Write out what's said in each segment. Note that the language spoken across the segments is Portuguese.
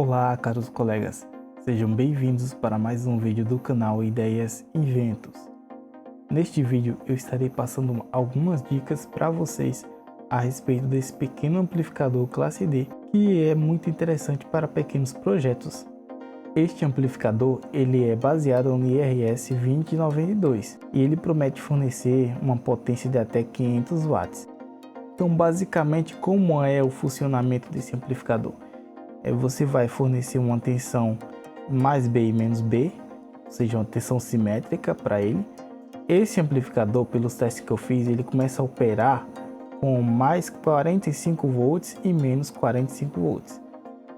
Olá, caros colegas, sejam bem-vindos para mais um vídeo do canal Ideias Inventos. Neste vídeo eu estarei passando algumas dicas para vocês a respeito desse pequeno amplificador classe D, que é muito interessante para pequenos projetos. Este amplificador ele é baseado no IRS 2092 e ele promete fornecer uma potência de até 500 watts. Então, basicamente, como é o funcionamento desse amplificador? Você vai fornecer uma tensão mais B e menos B, ou seja, uma tensão simétrica para ele. Esse amplificador, pelos testes que eu fiz, ele começa a operar com mais 45 volts e menos 45 volts.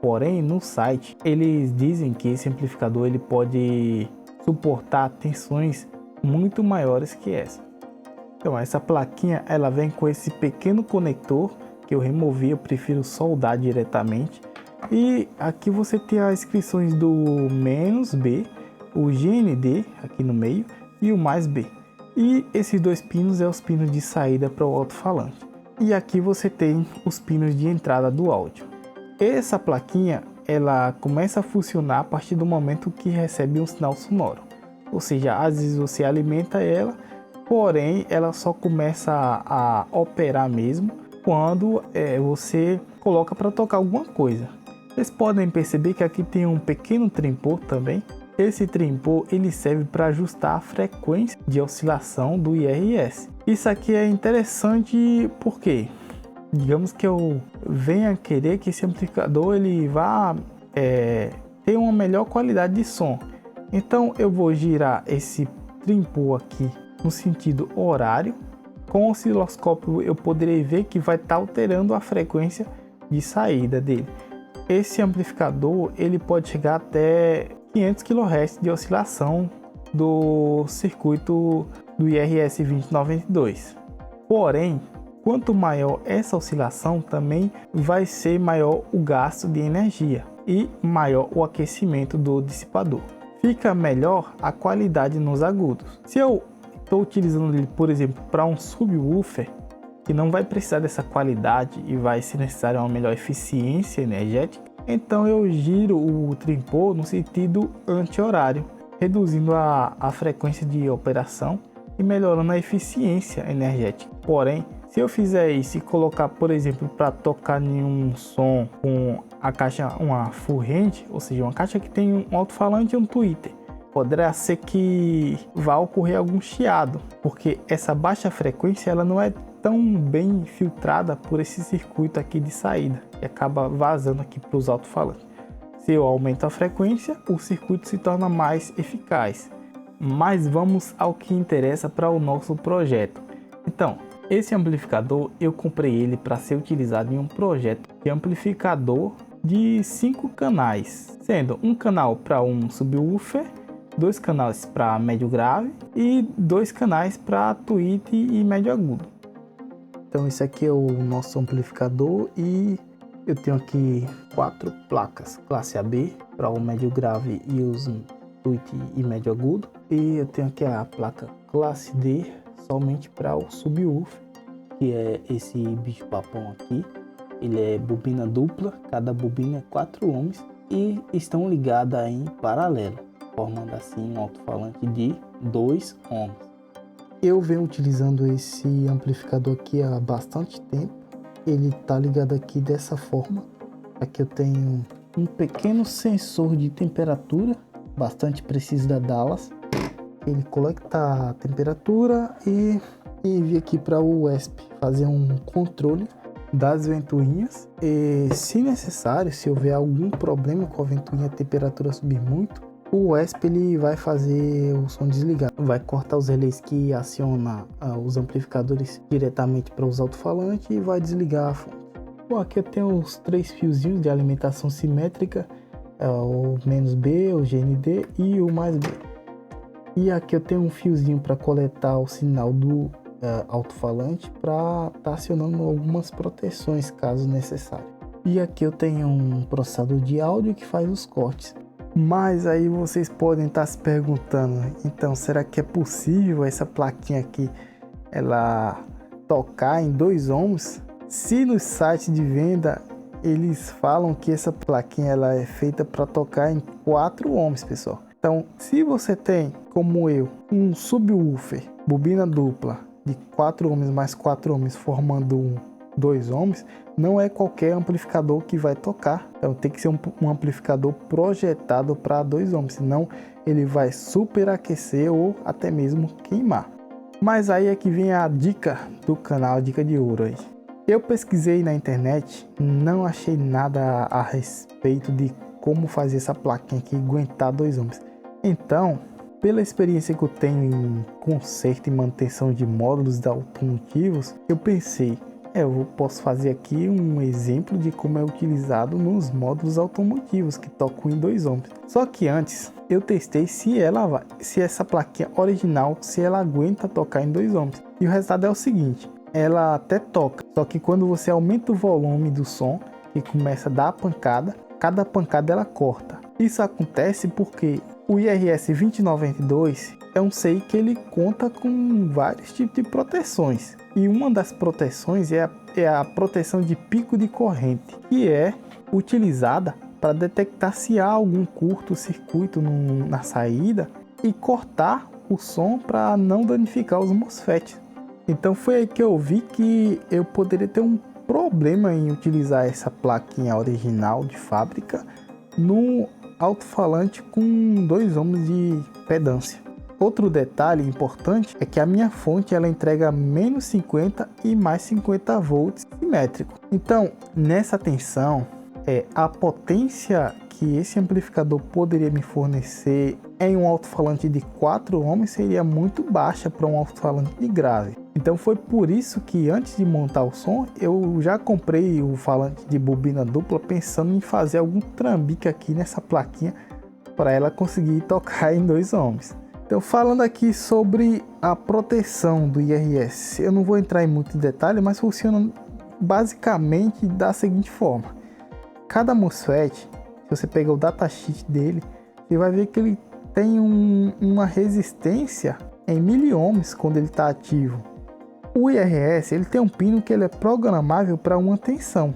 Porém, no site, eles dizem que esse amplificador ele pode suportar tensões muito maiores que essa. Então, essa plaquinha ela vem com esse pequeno conector que eu removi, eu prefiro soldar diretamente. E aqui você tem as inscrições do menos B, o GND aqui no meio e o mais B. E esses dois pinos são os pinos de saída para o alto-falante. E aqui você tem os pinos de entrada do áudio. Essa plaquinha ela começa a funcionar a partir do momento que recebe um sinal sonoro. Ou seja, às vezes você alimenta ela, porém ela só começa a operar mesmo quando você coloca para tocar alguma coisa. Vocês podem perceber que aqui tem um pequeno trempor também. Esse trempor ele serve para ajustar a frequência de oscilação do IRS. Isso aqui é interessante porque, digamos que eu venha querer que esse amplificador ele vá ter uma melhor qualidade de som. Então eu vou girar esse trempor aqui no sentido horário. Com o osciloscópio eu poderei ver que vai estar alterando a frequência de saída dele. Esse amplificador ele pode chegar até 500 kHz de oscilação do circuito do IRS 2092. Porém, quanto maior essa oscilação, também vai ser maior o gasto de energia e maior o aquecimento do dissipador. Fica melhor a qualidade nos agudos. Se eu estou utilizando ele, por exemplo, para um subwoofer, que não vai precisar dessa qualidade e vai ser necessária uma melhor eficiência energética, então eu giro o trempor no sentido anti-horário, reduzindo a frequência de operação e melhorando a eficiência energética. Porém, se eu fizer isso e colocar, por exemplo, para tocar em um som com a caixa, uma full range, ou seja, uma caixa que tem um alto-falante e um tweeter, poderá ser que vá ocorrer algum chiado, porque essa baixa frequência ela não é tão bem filtrada por esse circuito aqui de saída e acaba vazando aqui para os alto-falantes. Se eu aumento a frequência, o circuito se torna mais eficaz. Mas vamos ao que interessa para o nosso projeto. Então, esse amplificador eu comprei ele para ser utilizado em um projeto de amplificador de 5 canais, sendo um canal para um subwoofer, 2 canais para médio grave e 2 canais para tweet e médio agudo. Então esse aqui é o nosso amplificador e eu tenho aqui 4 placas classe AB para o médio grave e os tweet e médio agudo, e eu tenho aqui a placa classe D somente para o subwoofer, que é esse bicho papão aqui. Ele é bobina dupla, cada bobina é 4 ohms e estão ligadas em paralelo, formando assim um alto-falante de 2 ohms. Eu venho utilizando esse amplificador aqui há bastante tempo. Ele está ligado aqui dessa forma. Aqui eu tenho um pequeno sensor de temperatura, bastante preciso da Dallas. Ele coleta a temperatura e envia aqui para o USB fazer um controle das ventoinhas. E, se necessário, se houver algum problema com a ventoinha, a temperatura subir muito, o USB ele vai fazer o som desligar, vai cortar os relés que aciona os amplificadores diretamente para os alto-falantes e vai desligar a fonte. Bom, aqui eu tenho os 3 fiozinhos de alimentação simétrica, o menos B, o GND e o mais B. E aqui eu tenho um fiozinho para coletar o sinal do alto-falante para estar acionando algumas proteções caso necessário. E aqui eu tenho um processador de áudio que faz os cortes. Mas aí vocês podem estar se perguntando, então será que é possível essa plaquinha aqui ela tocar em 2 ohms? Se nos sites de venda eles falam que essa plaquinha ela é feita para tocar em 4 ohms, pessoal. Então, se você tem, como eu, um subwoofer, bobina dupla de 4 ohms mais 4 ohms formando 2 ohms, não é qualquer amplificador que vai tocar. Então tem que ser um amplificador projetado para 2 ohms, senão ele vai superaquecer ou até mesmo queimar. Mas aí é que vem a dica do canal, a dica de ouro aí. Eu pesquisei na internet, não achei nada a respeito de como fazer essa plaquinha aqui aguentar 2 ohms. Então, pela experiência que eu tenho em conserto e manutenção de módulos automotivos, eu pensei, eu posso fazer aqui um exemplo de como é utilizado nos módulos automotivos que tocam em 2 ohms. Só que antes eu testei se essa plaquinha original, se ela aguenta tocar em 2 ohms. E o resultado é o seguinte, ela até toca, só que quando você aumenta o volume do som e começa a dar pancada, cada pancada ela corta. Isso acontece porque o IRS 2092 é um CI que ele conta com vários tipos de proteções. E uma das proteções é a proteção de pico de corrente, que é utilizada para detectar se há algum curto-circuito na saída e cortar o som para não danificar os MOSFETs. Então foi aí que eu vi que eu poderia ter um problema em utilizar essa plaquinha original de fábrica no alto-falante com 2 ohms de impedância. Outro detalhe importante é que a minha fonte ela entrega menos 50 e mais 50 volts simétrico. Então, nessa tensão, a potência que esse amplificador poderia me fornecer em um alto-falante de 4 ohms seria muito baixa para um alto-falante de grave. Então foi por isso que antes de montar o som, eu já comprei o falante de bobina dupla pensando em fazer algum trambique aqui nessa plaquinha para ela conseguir tocar em 2 ohms. Então, falando aqui sobre a proteção do IRS, eu não vou entrar em muito detalhe, mas funciona basicamente da seguinte forma. Cada MOSFET, se você pegar o datasheet dele, você vai ver que ele tem uma resistência em miliohms quando ele está ativo. O IRS ele tem um pino que ele é programável para uma tensão,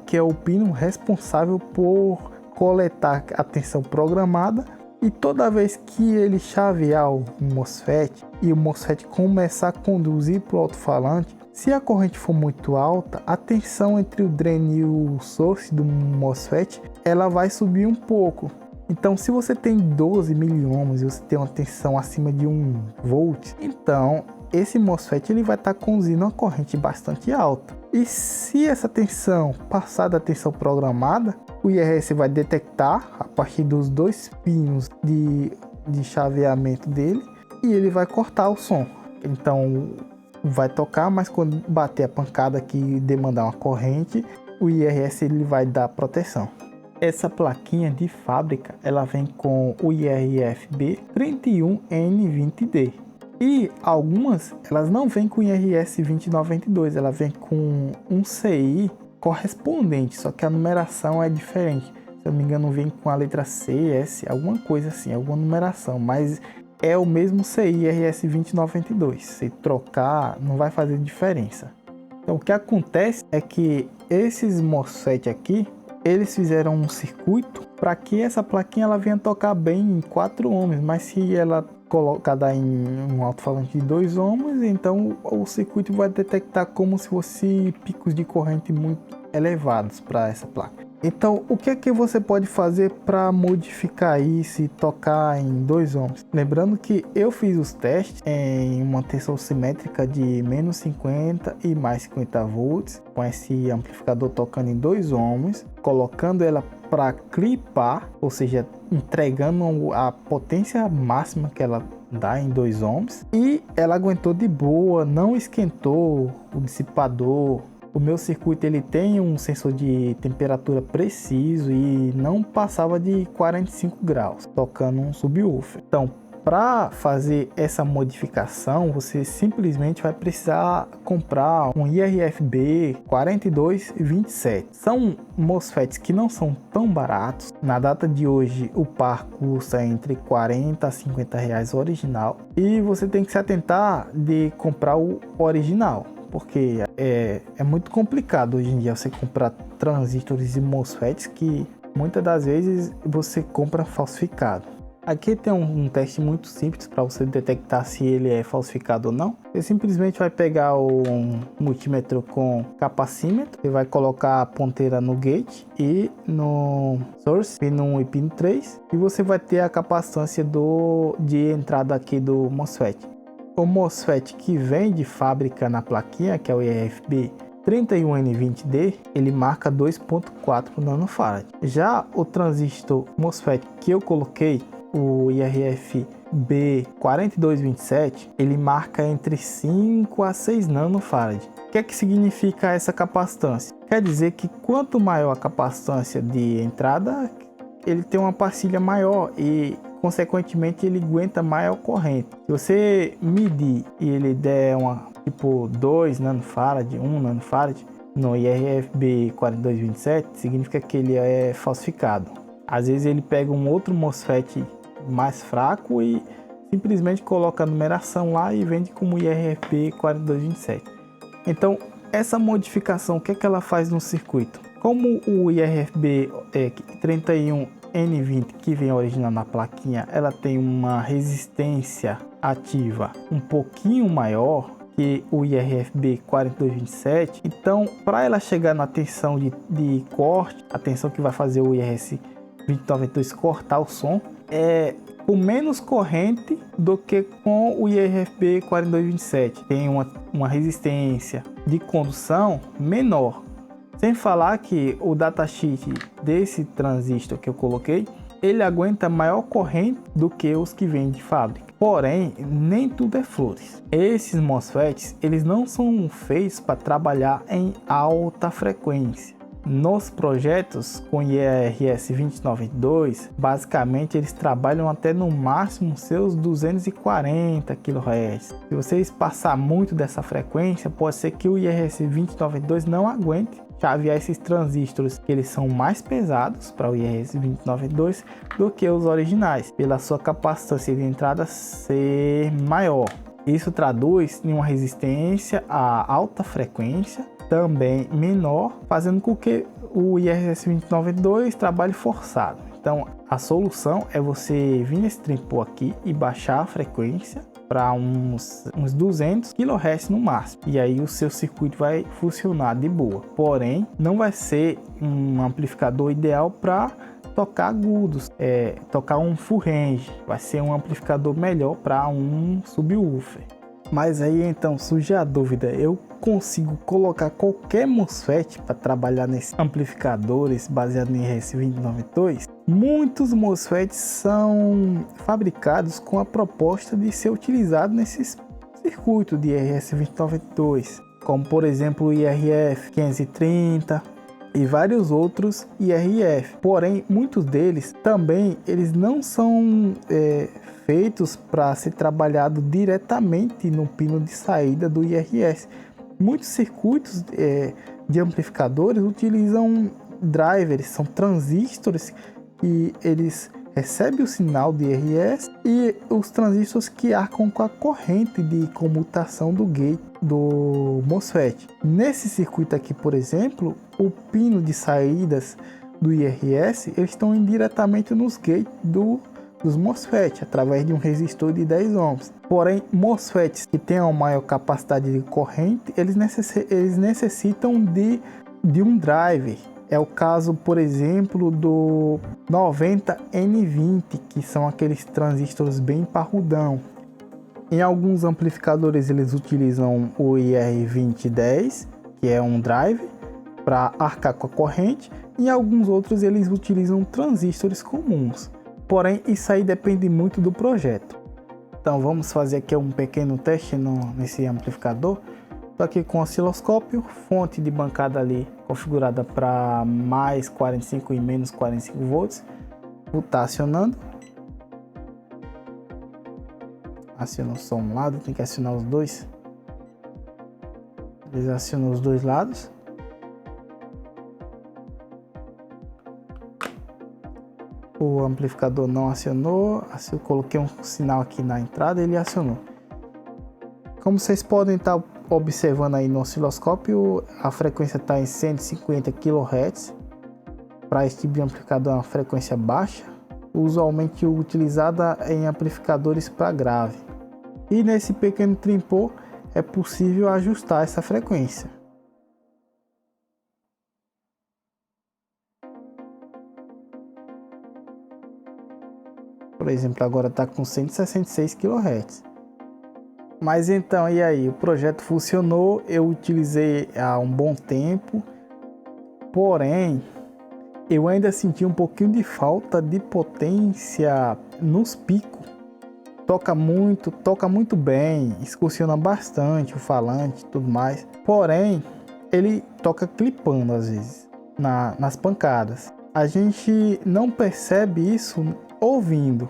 que é o pino responsável por coletar a tensão programada. E toda vez que ele chavear o MOSFET e o MOSFET começar a conduzir para o alto-falante, se a corrente for muito alta, a tensão entre o drain e o source do MOSFET ela vai subir um pouco. Então, se você tem 12 miliohms e você tem uma tensão acima de 1 volt, então esse MOSFET ele vai estar conduzindo uma corrente bastante alta. E se essa tensão passar da tensão programada, o IRS vai detectar a partir dos 2 pinos de chaveamento dele e ele vai cortar o som. Então vai tocar, mas quando bater a pancada que demandar uma corrente, o IRS ele vai dar proteção. Essa plaquinha de fábrica ela vem com o IRFB 31N20D. E algumas elas não vêm com IRS 2092, ela vem com um CI correspondente, só que a numeração é diferente. Se eu não me engano, vem com a letra C, S, alguma coisa assim, alguma numeração, mas é o mesmo CI IRS 2092. Se trocar, não vai fazer diferença. Então, o que acontece é que esses MOSFET aqui, eles fizeram um circuito para que essa plaquinha ela venha tocar bem em 4 ohms, mas se ela colocada em um alto-falante de 2 ohms, então o circuito vai detectar como se fosse picos de corrente muito elevados para essa placa. Então, o que é que você pode fazer para modificar isso e tocar em 2 ohms? Lembrando que eu fiz os testes em uma tensão simétrica de menos 50 e mais 50 volts, com esse amplificador tocando em 2 ohms, colocando ela para clipar, ou seja, entregando a potência máxima que ela dá em 2 ohms, e ela aguentou de boa, não esquentou o dissipador. O meu circuito ele tem um sensor de temperatura preciso e não passava de 45 graus, tocando um subwoofer. Então, para fazer essa modificação, você simplesmente vai precisar comprar um IRFB 4227. São MOSFETs que não são tão baratos. Na data de hoje, o par custa entre 40 a 50 reais o original. E você tem que se atentar de comprar o original, porque é muito complicado hoje em dia você comprar transistores e MOSFETs que muitas das vezes você compra falsificado. Aqui tem um teste muito simples para você detectar se ele é falsificado ou não. Você simplesmente vai pegar um multímetro com capacímetro, você vai colocar a ponteira no gate e no source, pino 1 e pino 3, e você vai ter a capacitância de entrada aqui do MOSFET. O MOSFET que vem de fábrica na plaquinha, que é o IRFB 31N20D, ele marca 2.4 nanofarad. Já o transistor MOSFET que eu coloquei, o IRFB4227, ele marca entre 5 a 6 nanofarad. O que é que significa essa capacitância? Quer dizer que quanto maior a capacitância de entrada, ele tem uma pastilha maior e consequentemente ele aguenta maior corrente. Se você medir e ele der tipo 2 nanofarad, 1 nanofarad no IRFB4227, significa que ele é falsificado. Às vezes ele pega um outro MOSFET mais fraco e simplesmente coloca a numeração lá e vende como IRFB4227. Então essa modificação, o que é que ela faz no circuito? Como o IRFB 31N20 que vem original na plaquinha, ela tem uma resistência ativa um pouquinho maior que o IRFB 4227, então para ela chegar na tensão de corte, a tensão que vai fazer o IRS 2092 cortar o som, é com menos corrente do que com o IRFB 4227. Tem uma resistência de condução menor. Sem falar que o datasheet desse transistor que eu coloquei, ele aguenta maior corrente do que os que vêm de fábrica. Porém, nem tudo é flores. Esses MOSFETs, eles não são feitos para trabalhar em alta frequência. Nos projetos com IRS 2092, basicamente eles trabalham até no máximo seus 240 kHz. Se vocês passar muito dessa frequência, pode ser que o IRS 2092 não aguente chavear esses transistores, que eles são mais pesados para o IRS 2092 do que os originais, pela sua capacitância de entrada ser maior. Isso traduz em uma resistência a alta frequência também menor, fazendo com que o IRS 2092 trabalhe forçado. Então a solução é você vir nesse tripô aqui e baixar a frequência para uns 200 kHz no máximo, e aí o seu circuito vai funcionar de boa. Porém, não vai ser um amplificador ideal para tocar agudos, tocar um full range. Vai ser um amplificador melhor para um subwoofer. Mas aí então surge a dúvida: eu consigo colocar qualquer MOSFET para trabalhar nesses amplificadores baseados em RS2092? Muitos MOSFETs são fabricados com a proposta de ser utilizado nesses circuitos de RS2092, como por exemplo o IRF 530 e vários outros IRF. Porém, muitos deles também eles não são feitos para ser trabalhado diretamente no pino de saída do IRS. Muitos circuitos de amplificadores utilizam drivers, são transistores que eles recebem o sinal de IRS e os transistores que arcam com a corrente de comutação do gate do MOSFET. Nesse circuito aqui, por exemplo, o pino de saídas do IRS eles estão indiretamente nos gates dos MOSFET, através de um resistor de 10 ohms. Porém, MOSFETs que tenham maior capacidade de corrente, eles necessitam de um driver. É o caso, por exemplo, do 90N20, que são aqueles transistores bem parrudão. Em alguns amplificadores eles utilizam o IR2010, que é um drive para arcar com a corrente. Em alguns outros eles utilizam transistores comuns. Porém, isso aí depende muito do projeto. Então vamos fazer aqui um pequeno teste nesse amplificador. Estou aqui com o osciloscópio, fonte de bancada ali configurada para mais 45 e menos 45 volts. Vou estar acionando. Aciona só um lado, tem que acionar os dois. Eles acionam os dois lados. O amplificador não acionou. Assim, eu coloquei um sinal aqui na entrada e ele acionou. Como vocês podem estar observando aí no osciloscópio, a frequência está em 150 kHz. Para esse tipo de amplificador é uma frequência baixa, usualmente utilizada em amplificadores para grave. E nesse pequeno trimpô é possível ajustar essa frequência. Por exemplo, agora está com 166 kHz. Mas então, e aí? O projeto funcionou, eu utilizei há um bom tempo, porém, eu ainda senti um pouquinho de falta de potência nos picos. Toca muito bem, excursiona bastante o falante e tudo mais. Porém, ele toca clipando às vezes, nas pancadas. A gente não percebe isso ouvindo.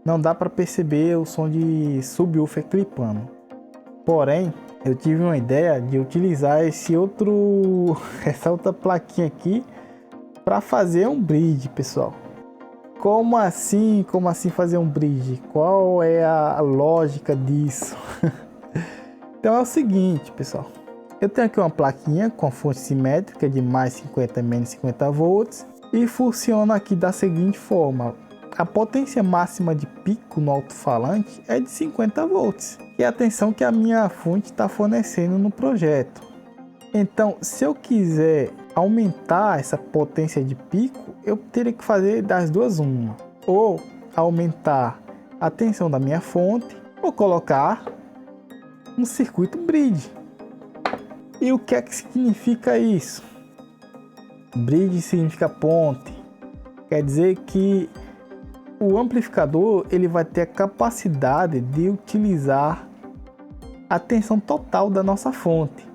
Não dá para perceber o som de subwoofer clipando. Porém, eu tive uma ideia de utilizar essa outra plaquinha aqui para fazer um bridge, pessoal. Como assim fazer um bridge? Qual é a lógica disso? Então é o seguinte, pessoal. Eu tenho aqui uma plaquinha com fonte simétrica de mais 50 e menos 50 volts e funciona aqui da seguinte forma. A potência máxima de pico no alto-falante é de 50 volts, que é a tensão que a minha fonte está fornecendo no projeto. Então, se eu quiser aumentar essa potência de pico, eu teria que fazer das duas uma. Ou aumentar a tensão da minha fonte, ou colocar um circuito bridge. E o que é que significa isso? Bridge significa ponte. Quer dizer que o amplificador ele vai ter a capacidade de utilizar a tensão total da nossa fonte,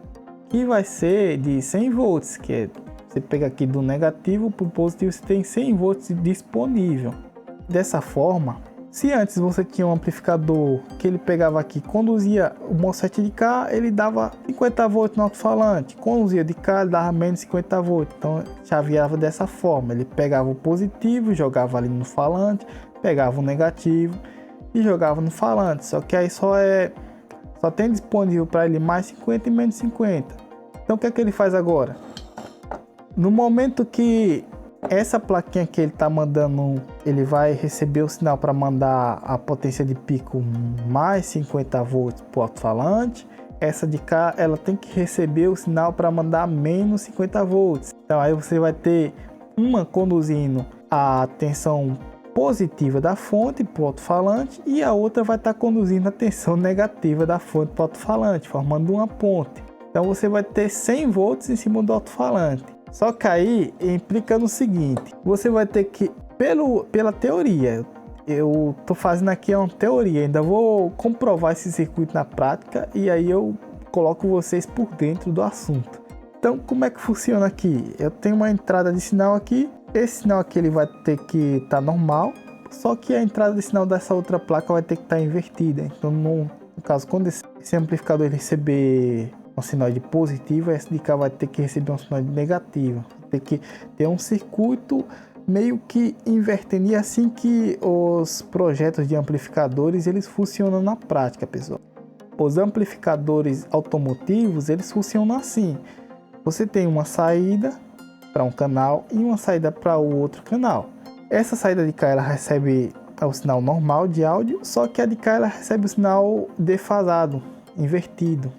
que vai ser de 100 volts, que é, você pega aqui do negativo para o positivo, você tem 100 volts disponível. Dessa forma, se antes você tinha um amplificador que ele pegava aqui, conduzia o MOSFET de cá, ele dava 50 volts no alto-falante, conduzia de cá, ele dava menos 50 volts, então chaveava dessa forma, ele pegava o positivo, jogava ali no falante, pegava o negativo e jogava no falante, só que aí só tem disponível para ele mais 50 e menos 50. Então o que é que ele faz agora? No momento que essa plaquinha que ele está mandando, ele vai receber o sinal para mandar a potência de pico mais 50 volts para o alto-falante. Essa de cá, ela tem que receber o sinal para mandar menos 50 volts. Então aí você vai ter uma conduzindo a tensão positiva da fonte para o alto-falante e a outra vai estar conduzindo a tensão negativa da fonte para o alto-falante, formando uma ponte. Então você vai ter 100 volts em cima do alto-falante. Só que aí implica no seguinte, você vai ter que, pela teoria, eu tô fazendo aqui uma teoria, ainda vou comprovar esse circuito na prática e aí eu coloco vocês por dentro do assunto. Então como é que funciona aqui? Eu tenho uma entrada de sinal aqui, esse sinal aqui ele vai ter que estar normal, só que a entrada de sinal dessa outra placa vai ter que estar invertida. Então no caso, quando esse amplificador ele receber um sinal de positivo, esse de cá vai ter que receber um sinal de negativo. Tem que ter um circuito meio que invertendo, e assim que os projetos de amplificadores eles funcionam na prática, pessoal. Os amplificadores automotivos eles funcionam assim: você tem uma saída para um canal e uma saída para o outro canal. Essa saída de cá ela recebe o sinal normal de áudio, só que a de cá ela recebe o sinal defasado, invertido.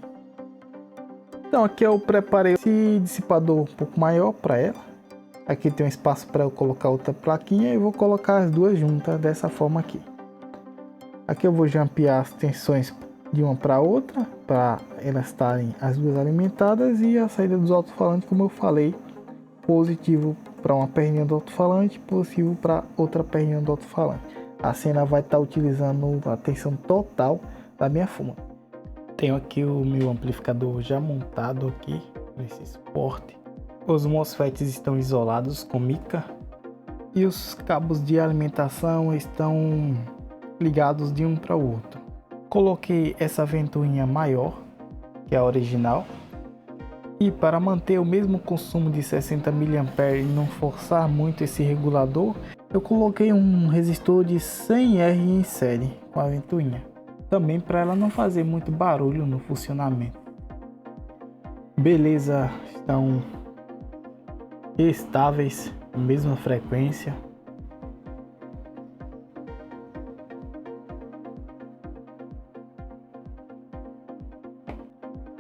Então aqui eu preparei esse dissipador um pouco maior para ela. Aqui tem um espaço para eu colocar outra plaquinha e vou colocar as duas juntas dessa forma aqui. Aqui eu vou jampear as tensões de uma para outra, para elas estarem as duas alimentadas, e a saída dos alto-falantes, como eu falei, positivo para uma perninha do alto-falante, positivo para outra perninha do alto-falante. Assim ela vai estar utilizando a tensão total da minha fonte. Tenho aqui o meu amplificador já montado aqui nesse suporte. Os MOSFETs estão isolados com mica e os cabos de alimentação estão ligados de um para o outro. Coloquei essa ventoinha maior, que é a original, e para manter o mesmo consumo de 60 mA e não forçar muito esse regulador, eu coloquei um resistor de 100R em série com a ventoinha. Também para ela não fazer muito barulho no funcionamento. Beleza, estão estáveis, mesma frequência.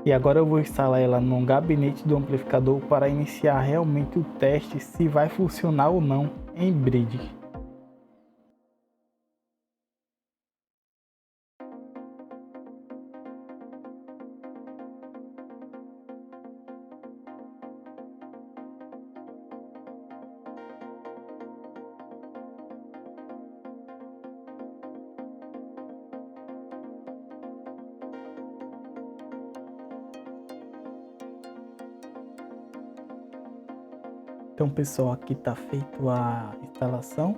E agora eu vou instalar ela no gabinete do amplificador para iniciar realmente o teste se vai funcionar ou não em bridge. Então pessoal, aqui está feito a instalação.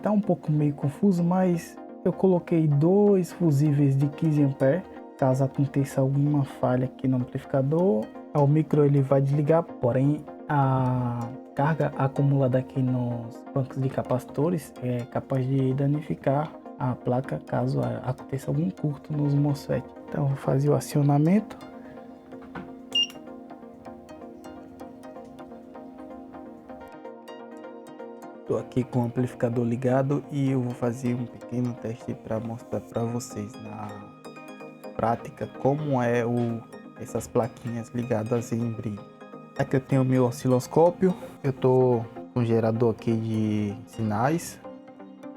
Tá um pouco meio confuso, mas eu coloquei dois fusíveis de 15 A. Caso aconteça alguma falha aqui no amplificador, o micro ele vai desligar, porém a carga acumulada aqui nos bancos de capacitores é capaz de danificar a placa caso aconteça algum curto nos MOSFET. Então vou fazer o acionamento. Estou aqui com o amplificador ligado e eu vou fazer um pequeno teste para mostrar para vocês na prática como é essas plaquinhas ligadas em bridge. Aqui eu tenho o meu osciloscópio, eu estou com um gerador aqui de sinais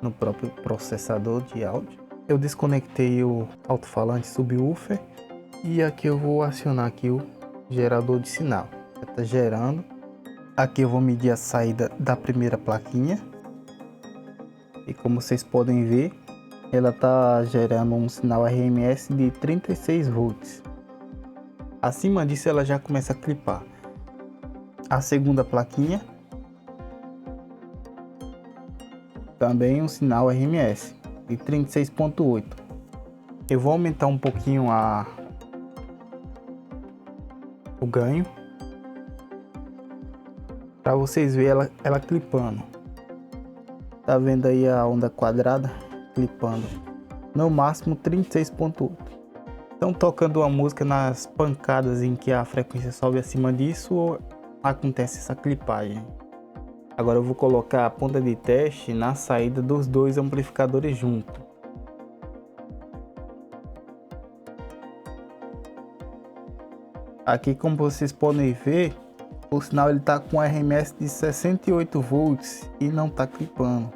no próprio processador de áudio. Eu desconectei o alto-falante subwoofer e aqui eu vou acionar aqui o gerador de sinal. Já está gerando. Aqui eu vou medir a saída da primeira plaquinha e como vocês podem ver, ela está gerando um sinal RMS de 36 volts. Acima disso ela já começa a clipar. A segunda plaquinha também um sinal RMS de 36.8. Eu vou aumentar um pouquinho o ganho para vocês verem ela clipando. Tá vendo aí a onda quadrada clipando no máximo 36.8. Então tocando uma música nas pancadas em que a frequência sobe acima disso, acontece essa clipagem. Agora eu vou colocar a ponta de teste na saída dos dois amplificadores juntos. Aqui, como vocês podem ver, o sinal ele tá com RMS de 68 volts e não tá clipando.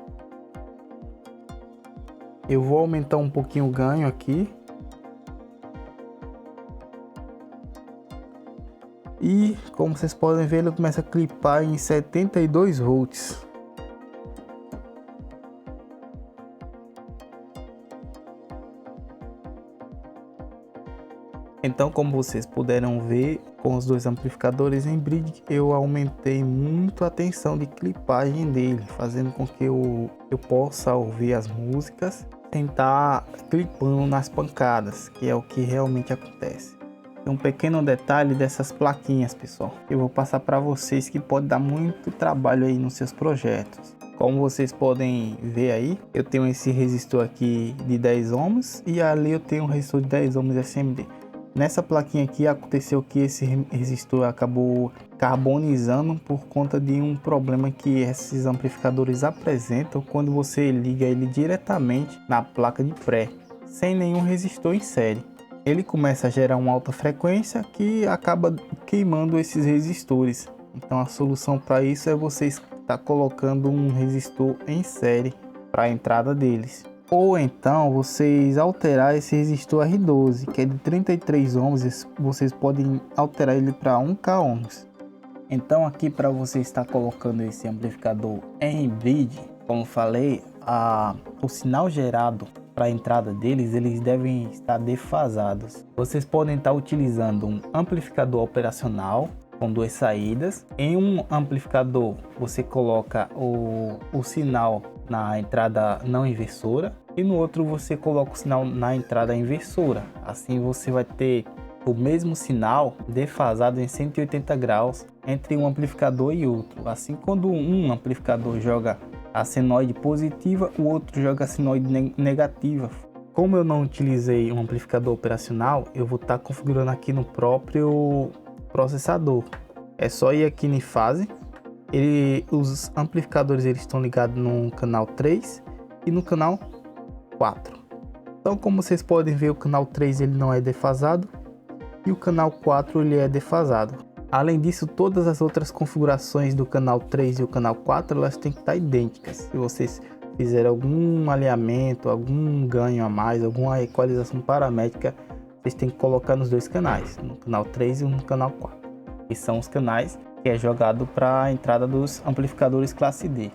Eu vou aumentar um pouquinho o ganho aqui. E como vocês podem ver, ele começa a clipar em 72 volts. Então, como vocês puderam ver, com os dois amplificadores em bridge, eu aumentei muito a tensão de clipagem dele, fazendo com que eu possa ouvir as músicas, tentar clipando nas pancadas, que é o que realmente acontece. Tem um pequeno detalhe dessas plaquinhas, pessoal, eu vou passar para vocês que pode dar muito trabalho aí nos seus projetos. Como vocês podem ver aí, eu tenho esse resistor aqui de 10 ohms e ali eu tenho um resistor de 10 ohms SMD. Nessa plaquinha aqui aconteceu que esse resistor acabou carbonizando por conta de um problema que esses amplificadores apresentam quando você liga ele diretamente na placa de pré, sem nenhum resistor em série. Ele começa a gerar uma alta frequência que acaba queimando esses resistores. Então a solução para isso é você estar colocando um resistor em série para a entrada deles. Ou então vocês alterar esse resistor R12, que é de 33 ohms, vocês podem alterar ele para 1K ohms. Então aqui, para você estar colocando esse amplificador em bridge, como falei, o sinal gerado para a entrada deles, eles devem estar defasados. Vocês podem estar utilizando um amplificador operacional com duas saídas. Em um amplificador você coloca o sinal na entrada não inversora e no outro você coloca o sinal na entrada inversora. Assim você vai ter o mesmo sinal defasado em 180 graus entre um amplificador e outro. Assim, quando um amplificador joga a senoide positiva, o outro joga a senoide negativa, Como eu não utilizei um amplificador operacional, eu vou estar configurando aqui no próprio processador. É só ir aqui em fase. Os amplificadores eles estão ligados no canal 3 e no canal 4. Então, como vocês podem ver, o canal 3 ele não é defasado e o canal 4 ele é defasado. Além disso, todas as outras configurações do canal 3 e o canal 4 elas têm que estar idênticas. Se vocês fizerem algum alinhamento, algum ganho a mais, alguma equalização paramétrica, vocês têm que colocar nos dois canais, no canal 3 e no canal 4. Que são os canais que é jogado para a entrada dos amplificadores classe D.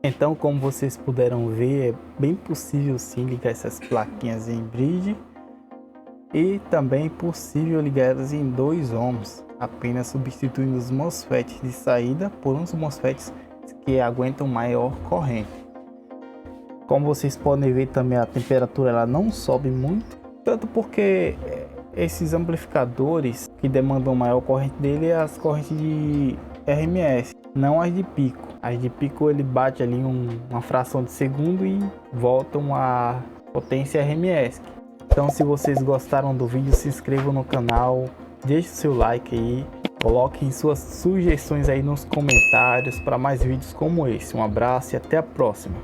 Então, como vocês puderam ver, é bem possível sim ligar essas plaquinhas em bridge e também possível ligá-las em 2 ohms, apenas substituindo os MOSFETs de saída por uns MOSFETs que aguentam maior corrente. Como vocês podem ver também, a temperatura ela não sobe muito, tanto porque esses amplificadores que demandam maior corrente dele é as correntes de RMS, não as de pico. As de pico ele bate ali uma fração de segundo e volta uma potência RMS. Então, se vocês gostaram do vídeo, se inscrevam no canal, deixe seu like aí, coloquem suas sugestões aí nos comentários para mais vídeos como esse. Um abraço e até a próxima.